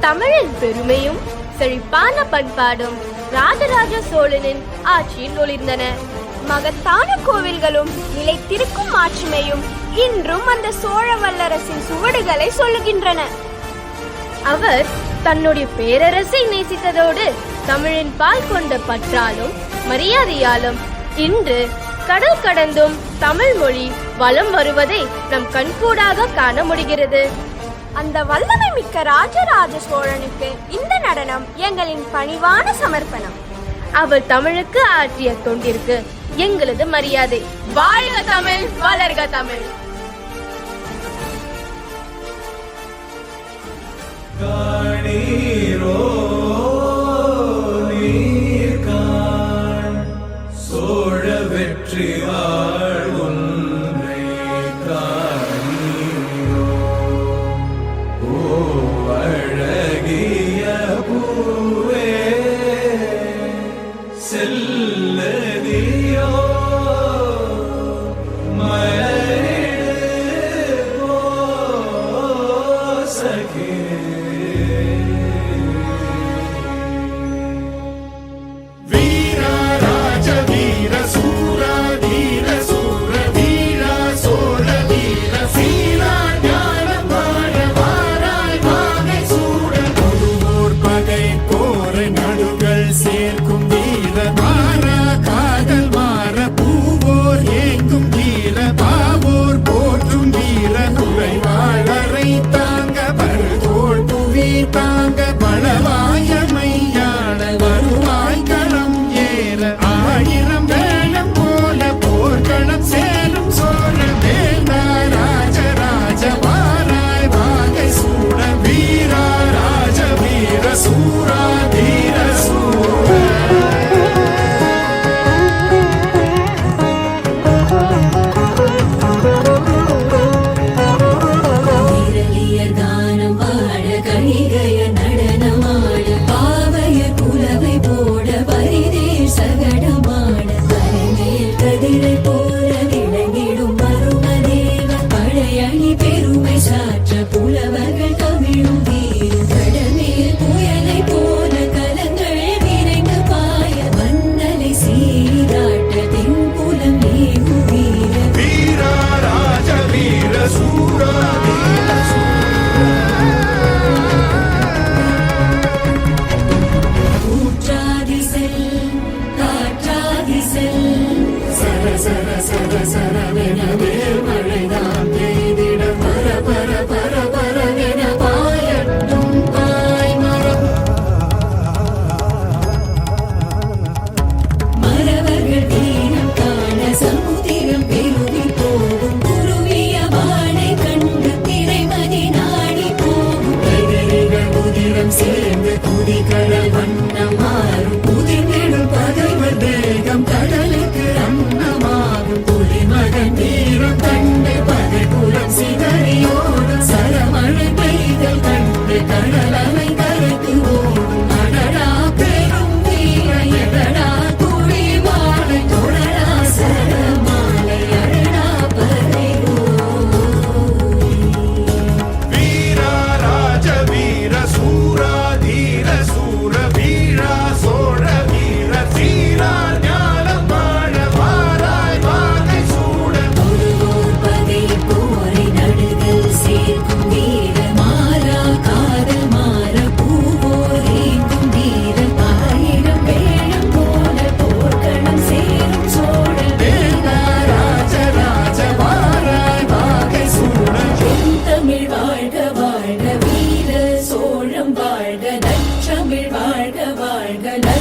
தமிழின் பெருமையும் செழிப்பான பண்பாடும் ராஜராஜ சோழனின் ஆட்சியில் ஒளிர்ந்தன. மகத்தான கோவில்களும் நிலைத்திருக்கும் ஆட்சிமையும் இன்றும் அந்த சோழ வல்லரசின் சுவடுகளை சொல்லுகின்றன. அவர் தன்னுடைய பேரரசை நேசித்ததோடு தமிழின் பால் கொண்ட பற்றாலும் மரியாதையாலும் இன்று கடல் கடந்தும் தமிழ் மொழி வலம் வருவதை நம் கண்கூடாக காண முடிகிறது. அந்த வல்லமை மிக்க ராஜராஜ சோழனுக்கு இந்த நடனம் எங்களின் பணிவான சமர்ப்பணம். அவர் தமிழுக்கு ஆற்றிய தொண்டிற்கு எங்களது மரியாதை. வாழ்க தமிழ், வளர்க தமிழ். சோழ வெற்றி அழகிய பூவே செல்லதியோ மலரிடு சகே. வாழ்க நற்றமிழ் வாழ்க வாழ்க.